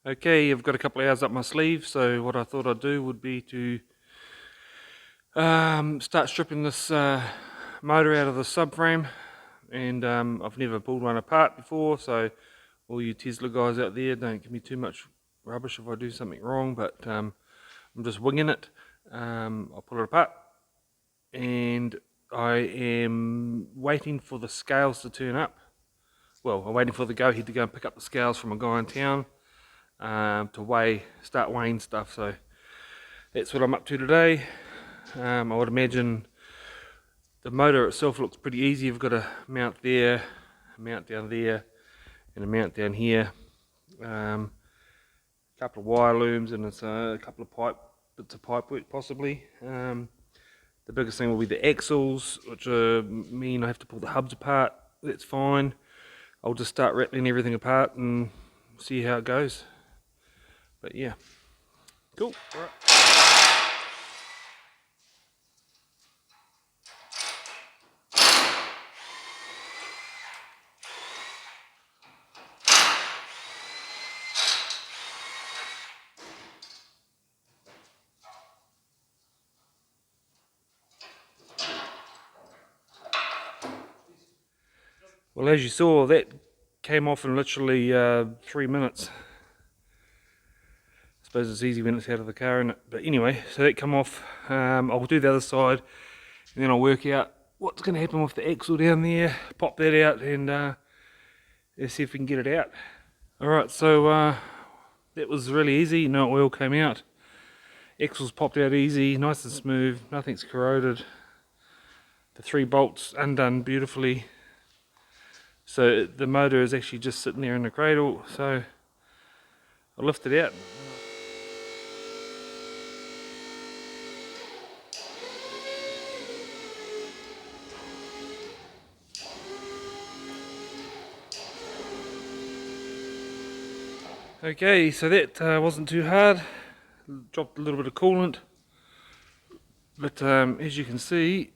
Okay, I've got a couple of hours up my sleeve, so what I thought I'd do would be to start stripping this motor out of the subframe. And I've never pulled one apart before, so all you Tesla guys out there, don't give me too much rubbish if I do something wrong, but I'm just winging it. I'll pull it apart, and I am waiting for the scales to turn up. Well, I'm waiting for the go-ahead to go and pick up the scales from a guy in town to start weighing stuff. So that's what I'm up to today. I would imagine the motor itself looks pretty easy. You've got a mount there, a mount down there, and a mount down here. A couple of wire looms, and it's a couple of bits of pipe work possibly. The biggest thing will be the axles, which mean I have to pull the hubs apart. That's fine. I'll just start rattling everything apart and see how it goes. But yeah, cool. All right. Well, as you saw, that came off in literally 3 minutes. I suppose it's easy when it's out of the car, isn't it? But anyway, so that come off. I'll do the other side, and then I'll work out what's going to happen with the axle down there, pop that out, and let's see if we can get it out. Alright, so that was really easy. No oil came out. Axles popped out easy, nice and smooth, nothing's corroded. The 3 bolts undone beautifully. So the motor is actually just sitting there in the cradle, so I'll lift it out. Okay, so that wasn't too hard. Dropped a little bit of coolant, but as you can see,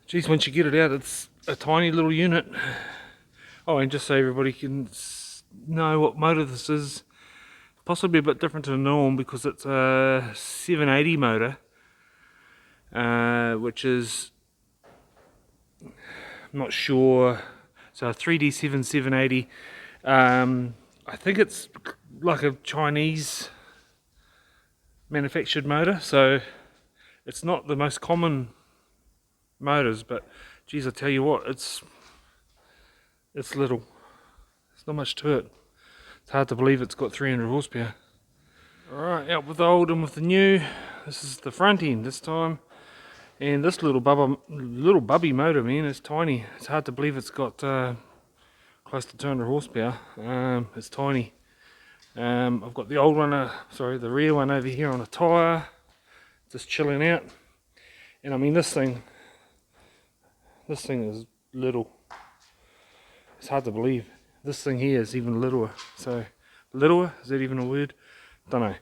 geez, once you get it out, it's a tiny little unit. Oh, and just so everybody can know what motor this is, possibly a bit different to the norm because it's a 780 motor, which is, I'm not sure, so a 3D7 780. I think it's like a Chinese manufactured motor, so it's not the most common motors, but geez, I tell you what, it's little. There's not much to it. It's hard to believe it's got 300 horsepower. Alright, out with the old and with the new. This is the front end this time, and this little bubby motor, man, is tiny. It's hard to believe it's got close to 200 horsepower. It's tiny. I've got the old one, the rear one over here on a tyre, just chilling out. And I mean, this thing is little. It's hard to believe. This thing here is even littler. So, littler, is that even a word? Don't know.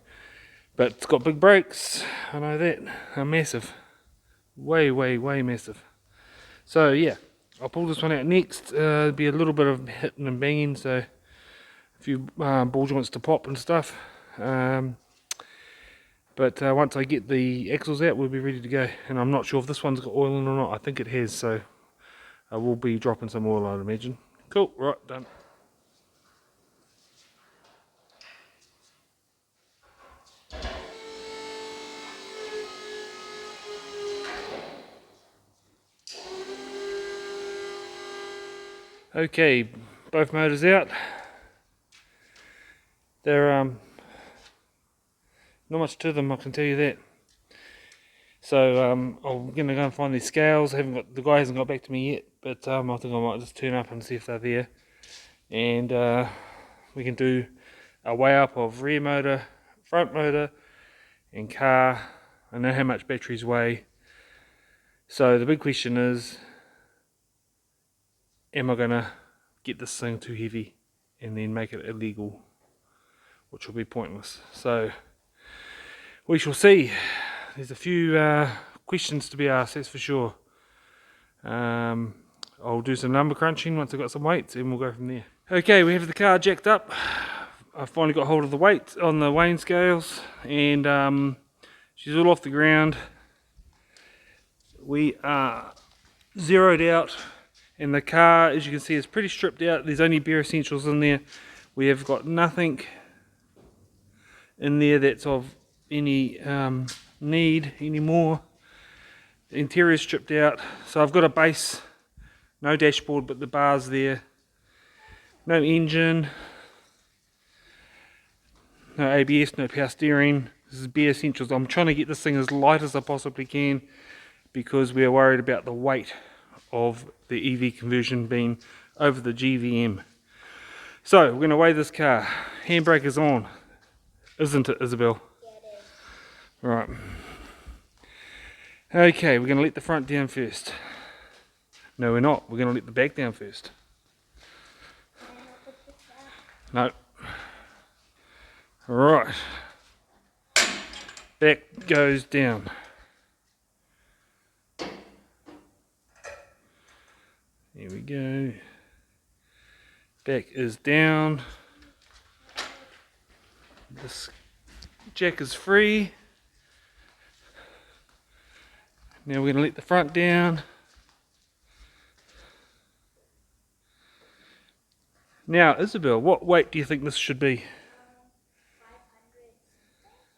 But it's got big brakes, I know that. They're massive. Way massive. So yeah, I'll pull this one out next. There'll be a little bit of hitting and banging, so a few ball joints to pop and stuff. But once I get the axles out, we'll be ready to go. And I'm not sure if this one's got oil in or not. I think it has, so I will be dropping some oil, I'd imagine. Cool, right, done. Okay, both motors out. They're not much to them, I can tell you that. So I'm gonna go and find these scales. The guy hasn't got back to me yet, but I think I might just turn up and see if they're there, and we can do a weigh up of rear motor, front motor, and car. I know how much batteries weigh. So the big question is, am I gonna get this thing too heavy and then make it illegal, which will be pointless. So we shall see. There's a few questions to be asked, that's for sure. I'll do some number crunching once I've got some weights, and we'll go from there. Okay, we have the car jacked up, I finally got hold of the weight on the weighing scales, and she's all off the ground. We are zeroed out, and the car, as you can see, is pretty stripped out. There's only bare essentials in there. We have got nothing in there that's of any need anymore. The interior is stripped out, so I've got a base, no dashboard, but the bar's there. No engine, no ABS, no power steering. This is bare essentials. I'm trying to get this thing as light as I possibly can because we are worried about the weight of the EV conversion being over the GVM. So we're going to weigh this car. Handbrake is on, isn't it, Isabel? Yeah, it is. Right. Okay, we're going to let the front down first. No, we're not. We're going to let the back down first. No. Right. Back goes down. Here we go. Back is down. This jack is free. Now we're going to let the front down. Now, Isabel, what weight do you think this should be?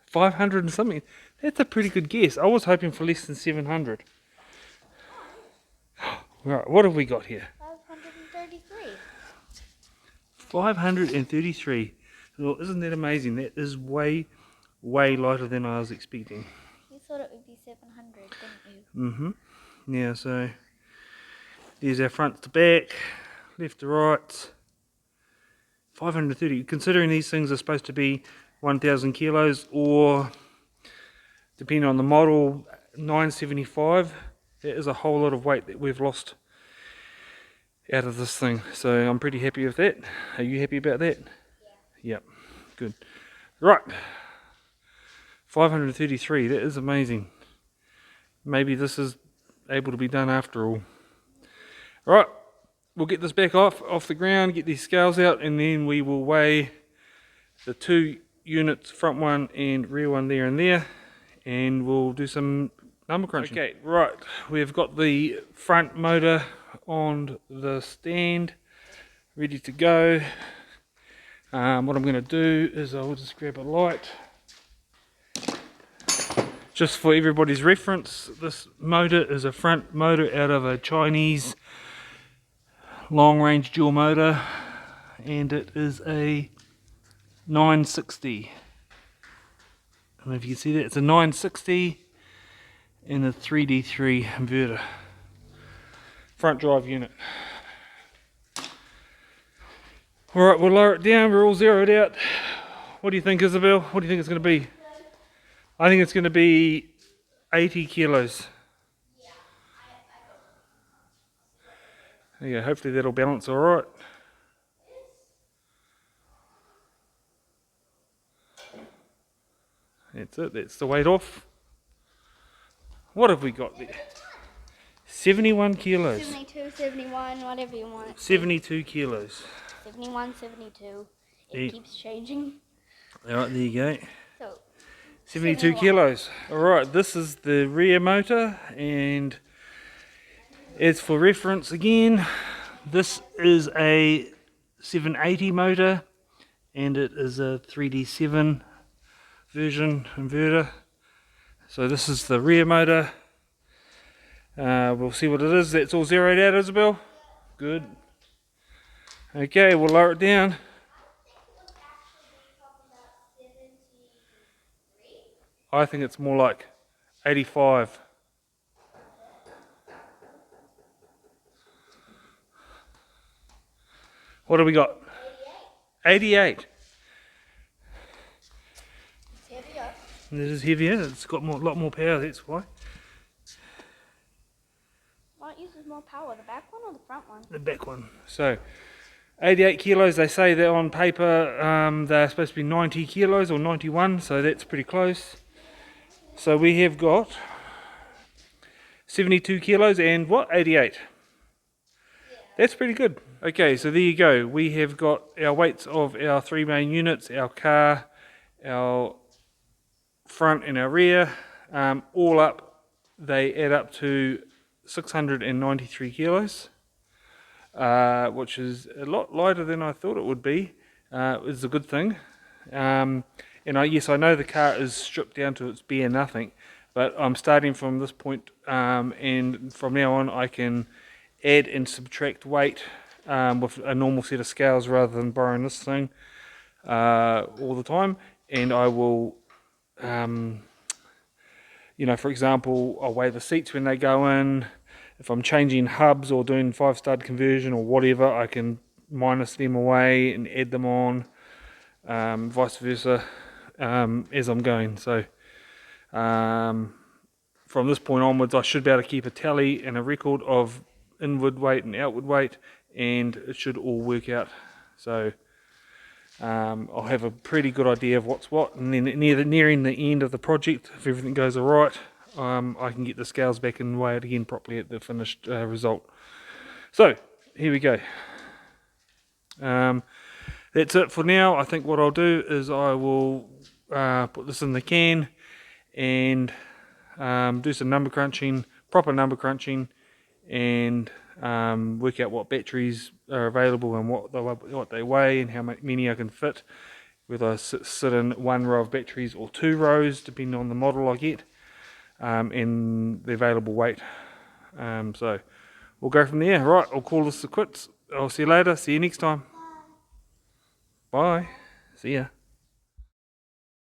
500 and something. That's a pretty good guess. I was hoping for less than 700. Right, what have we got here? 533. 533. Well, isn't that amazing? That is way lighter than I was expecting. You thought it would be 700, didn't you? Mm-hmm. Yeah, so there's our front to back, left to right. 530. Considering these things are supposed to be 1,000 kilos, or depending on the model, 975. That is a whole lot of weight that we've lost out of this thing. So I'm pretty happy with that. Are you happy about that? Yeah. Yep. Good. Right. 533. That is amazing. Maybe this is able to be done after all. Right. We'll get this back off the ground, get these scales out, and then we will weigh the two units, front one and rear one there and there, and we'll do some number crunching. Okay, right, we've got the front motor on the stand, ready to go. What I'm going to do is I will just grab a light. Just for everybody's reference, this motor is a front motor out of a Chinese long range dual motor, and it is a 960. I don't know if you can see that. It's a 960 and a 3D3 inverter. Front drive unit. Alright, we'll lower it down. We're all zeroed out. What do you think, Isabel? What do you think it's going to be? I think it's going to be 80 kilos. Yeah, hopefully that'll balance alright. That's it, that's the weight off. What have we got there? 71 kilos. 72, 71, whatever you want. 72 kilos. 71, 72. It keeps changing. Alright, there you go. So, 72 71. kilos. Alright, this is the rear motor, and as for reference again, this is a 780 motor, and it is a 3D7 version inverter. So this is the rear motor. We'll see what it is. That's all zeroed out, Isabel? Good. Okay, we'll lower it down. I think it's more like 85. What do we got? 88. It's heavier. This is heavier. It's got a lot more power, that's why. What uses more power, the back one or the front one? The back one. So 88 kilos, they say that on paper they're supposed to be 90 kilos or 91, so that's pretty close. So we have got 72 kilos and what? 88. Yeah. That's pretty good. Okay, so there you go. We have got our weights of our three main units, our car, our front and our rear. All up, they add up to 693 kilos, which is a lot lighter than I thought it would be. It's a good thing. Yes, I know the car is stripped down to its bare nothing, but I'm starting from this point, and from now on I can add and subtract weight with a normal set of scales rather than borrowing this thing all the time. And I will, for example, I'll weigh the seats when they go in. If I'm changing hubs or doing 5-stud conversion or whatever, I can minus them away and add them on, vice versa, as I'm going. So from this point onwards, I should be able to keep a tally and a record of inward weight and outward weight, and it should all work out. So I'll have a pretty good idea of what's what, and then nearing the end of the project, if everything goes alright, I can get the scales back and weigh it again properly at the finished result. So here we go. That's it for now. I think what I'll do is I will put this in the can and do some number crunching, proper number crunching, and work out what batteries are available and what they weigh and how many I can fit, whether I sit in one row of batteries or 2 rows depending on the model I get, and the available weight. So we'll go from there. Right, I'll call this a quits. I'll see you later. See you next time. Bye. See ya.